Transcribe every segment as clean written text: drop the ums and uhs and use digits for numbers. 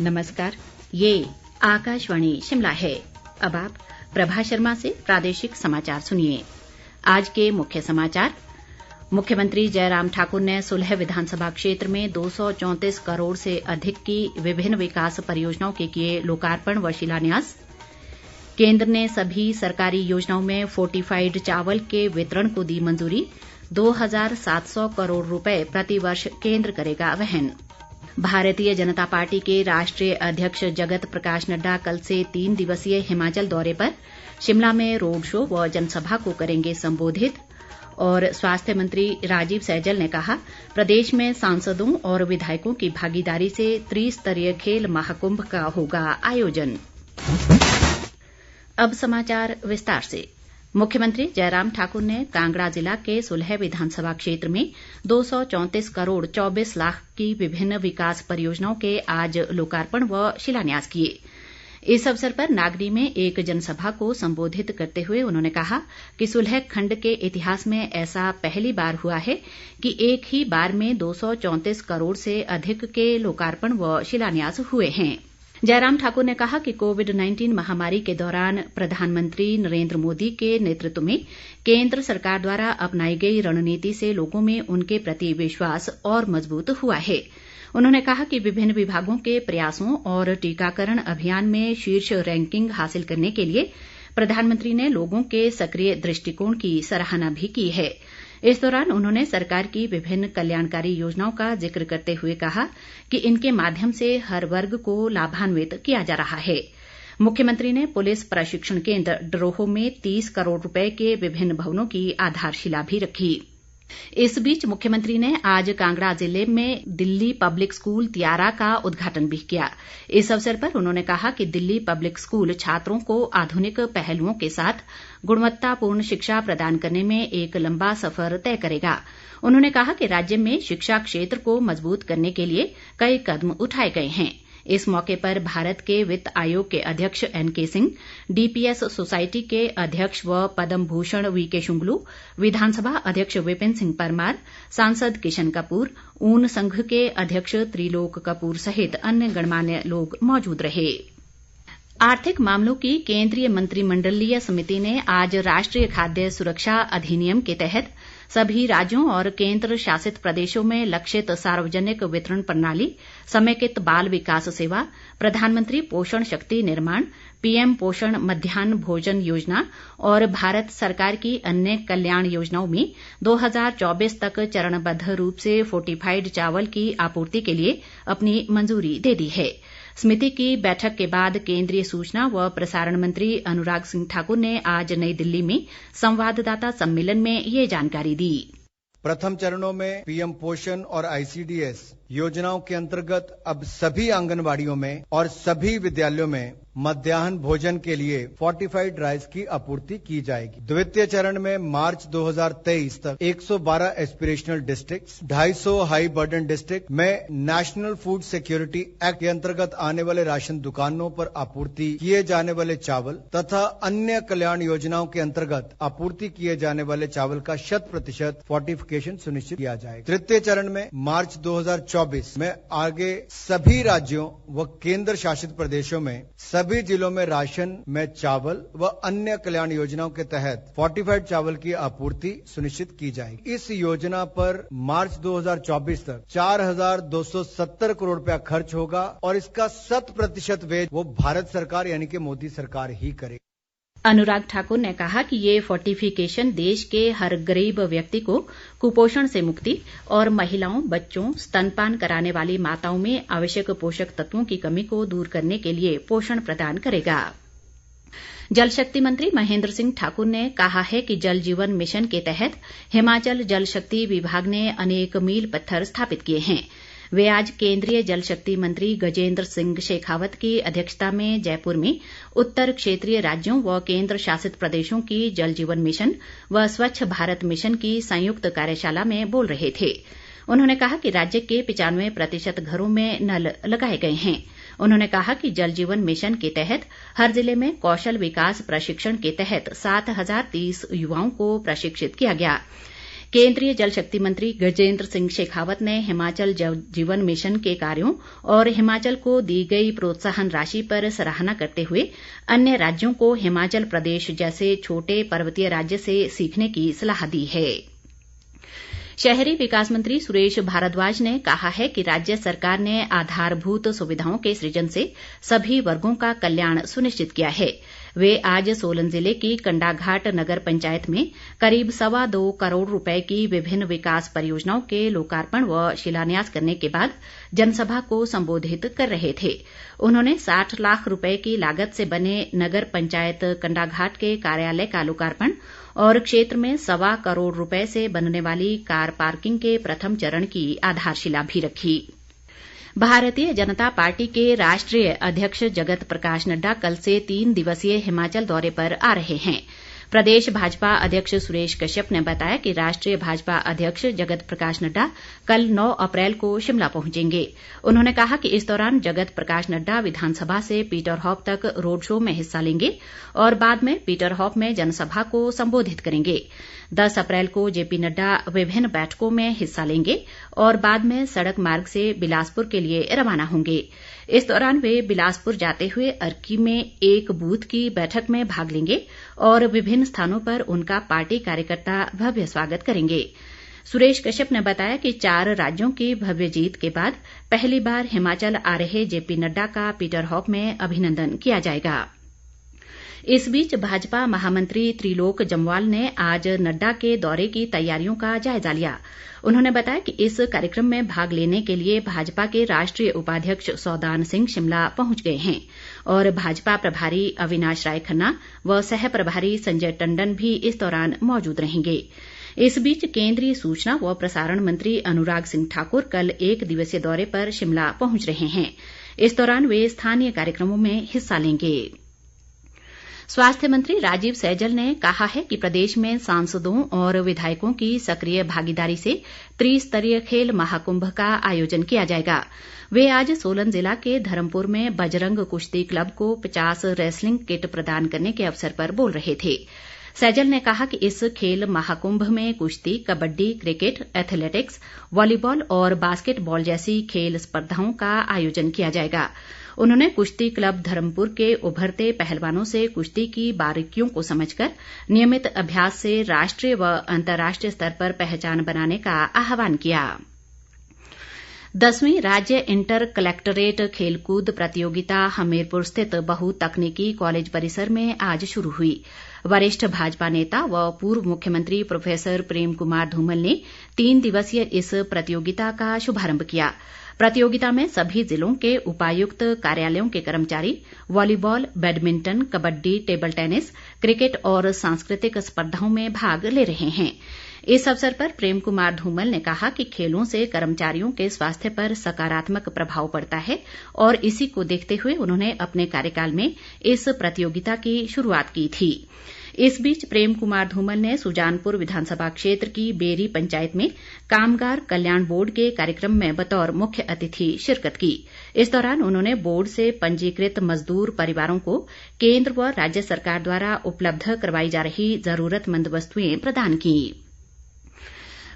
नमस्कार, ये आकाशवाणी शिमला है। अब आप प्रभा शर्मा से प्रादेशिक समाचार सुनिए। आज के मुख्य समाचार। मुख्यमंत्री जयराम ठाकुर ने सुलह विधानसभा क्षेत्र में 234 करोड़ से अधिक की विभिन्न विकास परियोजनाओं के किए लोकार्पण व शिलान्यास। केंद्र ने सभी सरकारी योजनाओं में फोर्टिफाइड चावल के वितरण को दी मंजूरी। 2700 करोड़ रुपए प्रतिवर्ष केंद्र करेगा वहन। भारतीय जनता पार्टी के राष्ट्रीय अध्यक्ष जगत प्रकाश नड्डा कल से 3 दिवसीय हिमाचल दौरे पर। शिमला में रोड शो व जनसभा को करेंगे संबोधित। और स्वास्थ्य मंत्री राजीव सैजल ने कहा, प्रदेश में सांसदों और विधायकों की भागीदारी से त्रिस्तरीय खेल महाकुंभ का होगा आयोजन। अब समाचार विस्तार से। मुख्यमंत्री जयराम ठाकुर ने कांगड़ा जिला के सुलह विधानसभा क्षेत्र में 234 करोड़ 24 लाख की विभिन्न विकास परियोजनाओं के आज लोकार्पण व शिलान्यास किए। इस अवसर पर नागरी में एक जनसभा को संबोधित करते हुए उन्होंने कहा कि सुलह खंड के इतिहास में ऐसा पहली बार हुआ है कि एक ही बार में 234 करोड़ से अधिक के लोकार्पण व शिलान्यास हुए हैं। जयराम ठाकुर ने कहा कि कोविड-19 महामारी के दौरान प्रधानमंत्री नरेंद्र मोदी के नेतृत्व में केंद्र सरकार द्वारा अपनाई गई रणनीति से लोगों में उनके प्रति विश्वास और मजबूत हुआ है। उन्होंने कहा कि विभिन्न विभागों के प्रयासों और टीकाकरण अभियान में शीर्ष रैंकिंग हासिल करने के लिए प्रधानमंत्री ने लोगों के सक्रिय दृष्टिकोण की सराहना भी की है। इस दौरान उन्होंने सरकार की विभिन्न कल्याणकारी योजनाओं का जिक्र करते हुए कहा कि इनके माध्यम से हर वर्ग को लाभान्वित किया जा रहा है। मुख्यमंत्री ने पुलिस प्रशिक्षण केंद्र डरोह में 30 करोड़ रुपए के विभिन्न भवनों की आधारशिला भी रखी। इस बीच मुख्यमंत्री ने आज कांगड़ा जिले में दिल्ली पब्लिक स्कूल तियारा का उद्घाटन भी किया। इस अवसर पर उन्होंने कहा कि दिल्ली पब्लिक स्कूल छात्रों को आधुनिक पहलुओं के साथ गुणवत्तापूर्ण शिक्षा प्रदान करने में एक लंबा सफर तय करेगा। उन्होंने कहा कि राज्य में शिक्षा क्षेत्र को मजबूत करने के लिए कई कदम उठाए गए हैं। इस मौके पर भारत के वित्त आयोग के अध्यक्ष एनके सिंह, डीपीएस सोसाइटी के अध्यक्ष व पद्म भूषण वीके शुंगलू, विधानसभा अध्यक्ष विपिन सिंह परमार, सांसद किशन कपूर, ऊन संघ के अध्यक्ष त्रिलोक कपूर सहित अन्य गणमान्य लोग मौजूद रहे। आर्थिक मामलों की केंद्रीय मंत्रिमंडलीय समिति ने आज राष्ट्रीय खाद्य सुरक्षा अधिनियम के तहत सभी राज्यों और केंद्र शासित प्रदेशों में लक्षित सार्वजनिक वितरण प्रणाली, समेकित बाल विकास सेवा, प्रधानमंत्री पोषण शक्ति निर्माण, पीएम पोषण मध्याह्न भोजन योजना और भारत सरकार की अन्य कल्याण योजनाओं में 2024 तक चरणबद्ध रूप से फोर्टिफाइड चावल की आपूर्ति के लिए अपनी मंजूरी दे दी है। समिति की बैठक के बाद केंद्रीय सूचना व प्रसारण मंत्री अनुराग सिंह ठाकुर ने आज नई दिल्ली में संवाददाता सम्मेलन में ये जानकारी दी। प्रथम चरणों में पीएम पोषण और आईसीडीएस योजनाओं के अंतर्गत अब सभी आंगनबाड़ियों में और सभी विद्यालयों में मध्याह्न भोजन के लिए फोर्टिफाइड राइस की आपूर्ति की जाएगी। द्वितीय चरण में मार्च 2023 तक 112 aspirational districts, 250 high burden district में नेशनल फूड सिक्योरिटी एक्ट के अंतर्गत आने वाले राशन दुकानों पर आपूर्ति किए जाने वाले चावल तथा अन्य कल्याण योजनाओं के अंतर्गत आपूर्ति किए जाने वाले चावल का 100% फोर्टिफिकेशन सुनिश्चित किया जाएगा। तृतीय चरण में मार्च 2024 में आगे सभी राज्यों व केंद्र शासित प्रदेशों में सभी जिलों में राशन में चावल व अन्य कल्याण योजनाओं के तहत फोर्टिफाइड चावल की आपूर्ति सुनिश्चित की जाएगी। इस योजना पर मार्च 2024 तक 4,270 करोड़ रुपया खर्च होगा और इसका 100% व्यय वो भारत सरकार यानी कि मोदी सरकार ही करेगी। अनुराग ठाकुर ने कहा कि ये फोर्टिफिकेशन देश के हर गरीब व्यक्ति को कुपोषण से मुक्ति और महिलाओं, बच्चों, स्तनपान कराने वाली माताओं में आवश्यक पोषक तत्वों की कमी को दूर करने के लिए पोषण प्रदान करेगा। जल शक्ति मंत्री महेंद्र सिंह ठाकुर ने कहा है कि जल जीवन मिशन के तहत हिमाचल जल शक्ति विभाग ने अनेक मील पत्थर स्थापित किए हैं। वे आज केंद्रीय जल शक्ति मंत्री गजेंद्र सिंह शेखावत की अध्यक्षता में जयपुर में उत्तर क्षेत्रीय राज्यों व केंद्र शासित प्रदेशों की जल जीवन मिशन व स्वच्छ भारत मिशन की संयुक्त कार्यशाला में बोल रहे थे। उन्होंने कहा कि राज्य के 95% घरों में नल लगाए गए हैं। उन्होंने कहा कि जल जीवन मिशन के तहत हर जिले में कौशल विकास प्रशिक्षण के तहत 7,030 युवाओं को प्रशिक्षित किया गया। केंद्रीय जल शक्ति मंत्री गजेंद्र सिंह शेखावत ने हिमाचल जल जीवन मिशन के कार्यों और हिमाचल को दी गई प्रोत्साहन राशि पर सराहना करते हुए अन्य राज्यों को हिमाचल प्रदेश जैसे छोटे पर्वतीय राज्य से सीखने की सलाह दी है। शहरी विकास मंत्री सुरेश भारद्वाज ने कहा है कि राज्य सरकार ने आधारभूत सुविधाओं के सृजन से सभी वर्गों का कल्याण सुनिश्चित किया है। वे आज सोलन जिले की कंडाघाट नगर पंचायत में करीब 2.25 करोड़ रुपए की विभिन्न विकास परियोजनाओं के लोकार्पण व शिलान्यास करने के बाद जनसभा को संबोधित कर रहे थे। उन्होंने 60 लाख रुपए की लागत से बने नगर पंचायत कंडाघाट के कार्यालय का लोकार्पण और क्षेत्र में 2.25 करोड़ रुपए से बनने वाली कार पार्किंग के प्रथम चरण की आधारशिला भी रखी। भारतीय जनता पार्टी के राष्ट्रीय अध्यक्ष जगत प्रकाश नड्डा कल से 3 दिवसीय हिमाचल दौरे पर आ रहे हैं। प्रदेश भाजपा अध्यक्ष सुरेश कश्यप ने बताया कि राष्ट्रीय भाजपा अध्यक्ष जगत प्रकाश नड्डा कल 9 अप्रैल को शिमला पहुंचेंगे। उन्होंने कहा कि इस दौरान जगत प्रकाश नड्डा विधानसभा से पीटरहॉफ तक रोड शो में हिस्सा लेंगे और बाद में पीटरहॉफ में जनसभा को संबोधित करेंगे। 10 अप्रैल को जेपी नड्डा विभिन्न बैठकों में हिस्सा लेंगे और बाद में सड़क मार्ग से बिलासपुर के लिए रवाना होंगे। इस दौरान वे बिलासपुर जाते हुए अर्की में एक बूथ की बैठक में भाग लेंगे और विभिन्न स्थानों पर उनका पार्टी कार्यकर्ता भव्य स्वागत करेंगे। सुरेश कश्यप ने बताया कि 4 राज्यों की भव्य जीत के बाद पहली बार हिमाचल आ रहे जेपी नड्डा का पीटरहॉफ में अभिनंदन किया जाएगा। इस बीच भाजपा महामंत्री त्रिलोक जम्वाल ने आज नड्डा के दौरे की तैयारियों का जायजा लिया। उन्होंने बताया कि इस कार्यक्रम में भाग लेने के लिए भाजपा के राष्ट्रीय उपाध्यक्ष सौदान सिंह शिमला पहुंच गए हैं और भाजपा प्रभारी अविनाश राय खन्ना व सह प्रभारी संजय टंडन भी इस दौरान मौजूद रहेंगे। इस बीच केंद्रीय सूचना व प्रसारण मंत्री अनुराग सिंह ठाकुर कल 1 दिवसीय दौरे पर शिमला पहुंच रहे हैं। इस दौरान वे स्थानीय कार्यक्रमों में हिस्सा लेंगे। स्वास्थ्य मंत्री राजीव सैजल ने कहा है कि प्रदेश में सांसदों और विधायकों की सक्रिय भागीदारी से त्रिस्तरीय खेल महाकुंभ का आयोजन किया जाएगा। वे आज सोलन जिला के धर्मपुर में बजरंग कुश्ती क्लब को 50 रेसलिंग किट प्रदान करने के अवसर पर बोल रहे थे। सैजल ने कहा कि इस खेल महाकुंभ में कुश्ती, कबड्डी, क्रिकेट, एथलेटिक्स, वॉलीबॉल और बास्केटबॉल जैसी खेल स्पर्धाओं का आयोजन किया जाएगा। उन्होंने कुश्ती क्लब धर्मपुर के उभरते पहलवानों से कुश्ती की बारीकियों को समझकर नियमित अभ्यास से राष्ट्रीय व अंतर्राष्ट्रीय स्तर पर पहचान बनाने का आह्वान किया। 10वीं राज्य इंटर कलेक्टरेट खेलकूद प्रतियोगिता हमीरपुर स्थित बहुतकनीकी कॉलेज परिसर में आज शुरू हुई। वरिष्ठ भाजपा नेता व पूर्व मुख्यमंत्री प्रोफेसर प्रेम कुमार धूमल ने 3 दिवसीय इस प्रतियोगिता का शुभारंभ किया। प्रतियोगिता में सभी जिलों के उपायुक्त कार्यालयों के कर्मचारी volleyball, badminton, kabaddi, table tennis, cricket और सांस्कृतिक स्पर्धाओं में भाग ले रहे हैं। इस अवसर पर प्रेम कुमार धूमल ने कहा कि खेलों से कर्मचारियों के स्वास्थ्य पर सकारात्मक प्रभाव पड़ता है और इसी को देखते हुए उन्होंने अपने कार्यकाल में इस प्रतियोगिता की शुरुआत की थी। इस बीच प्रेम कुमार धूमल ने सुजानपुर विधानसभा क्षेत्र की बेरी पंचायत में कामगार कल्याण बोर्ड के कार्यक्रम में बतौर मुख्य अतिथि शिरकत की। इस दौरान उन्होंने बोर्ड से पंजीकृत मजदूर परिवारों को केंद्र व राज्य सरकार द्वारा उपलब्ध करवाई जा रही जरूरतमंद वस्तुएं प्रदान की।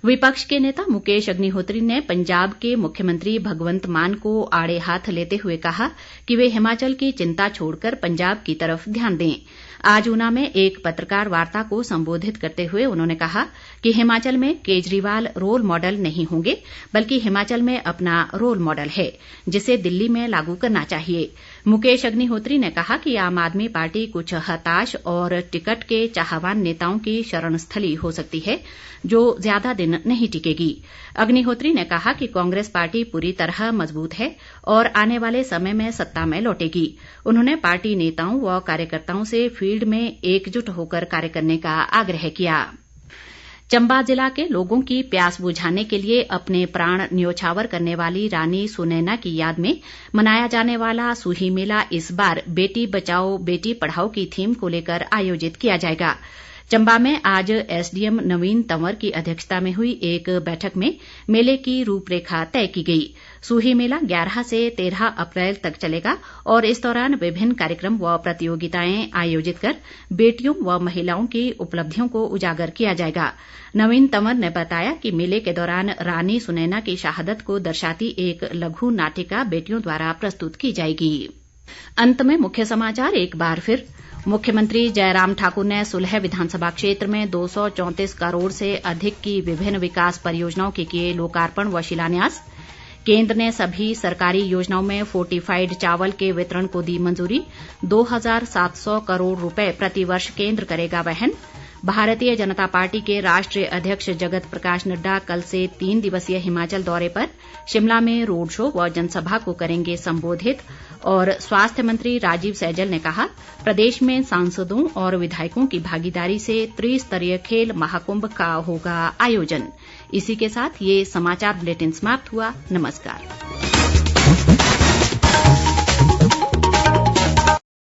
विपक्ष के नेता मुकेश अग्निहोत्री ने पंजाब के मुख्यमंत्री भगवंत मान को आड़े हाथ लेते हुए कहा कि वे हिमाचल की चिंता छोड़कर पंजाब की तरफ ध्यान दें। आज ऊना में एक पत्रकार वार्ता को संबोधित करते हुए उन्होंने कहा कि हिमाचल में केजरीवाल रोल मॉडल नहीं होंगे, बल्कि हिमाचल में अपना रोल मॉडल है जिसे दिल्ली में लागू करना चाहिए। मुकेश अग्निहोत्री ने कहा कि आम आदमी पार्टी कुछ हताश और टिकट के चाहवान नेताओं की शरणस्थली हो सकती है जो ज्यादा दिन नहीं टिकेगी। अग्निहोत्री ने कहा कि कांग्रेस पार्टी पूरी तरह मजबूत है और आने वाले समय में सत्ता में लौटेगी। उन्होंने पार्टी नेताओं व कार्यकर्ताओं से फील्ड में एकजुट होकर कार्य करने का आग्रह किया। चंबा जिला के लोगों की प्यास बुझाने के लिए अपने प्राण न्योछावर करने वाली रानी सुनैना की याद में मनाया जाने वाला सूही मेला इस बार बेटी बचाओ बेटी पढ़ाओ की थीम को लेकर आयोजित किया जाएगा। चंबा में आज एसडीएम नवीन तंवर की अध्यक्षता में हुई एक बैठक में मेले की रूपरेखा तय की गई। सूही मेला 11 से 13 अप्रैल तक चलेगा और इस दौरान विभिन्न कार्यक्रम व प्रतियोगिताएं आयोजित कर बेटियों व महिलाओं की उपलब्धियों को उजागर किया जाएगा। नवीन तंवर ने बताया कि मेले के दौरान रानी सुनैना की शहादत को दर्शाती एक लघु नाटिका बेटियों द्वारा प्रस्तुत की जाएगी। अंत में मुख्य समाचार एक बार फिर। मुख्यमंत्री जयराम ठाकुर ने सुलह विधानसभा क्षेत्र में 234 करोड़ से अधिक की विभिन्न विकास परियोजनाओं के किए लोकार्पण व शिलान्यास। केंद्र ने सभी सरकारी योजनाओं में फोर्टिफाइड चावल के वितरण को दी मंजूरी। 2700 करोड़ रुपए प्रतिवर्ष केंद्र करेगा वहन। भारतीय जनता पार्टी के राष्ट्रीय अध्यक्ष जगत प्रकाश नड्डा कल से 3 दिवसीय हिमाचल दौरे पर। शिमला में रोड शो व जनसभा को करेंगे संबोधित। और स्वास्थ्य मंत्री राजीव सैजल ने कहा, प्रदेश में सांसदों और विधायकों की भागीदारी से त्रिस्तरीय खेल महाकुंभ का होगा आयोजन। इसी के साथ ये समाचार बुलेटिन समाप्त हुआ। नमस्कार।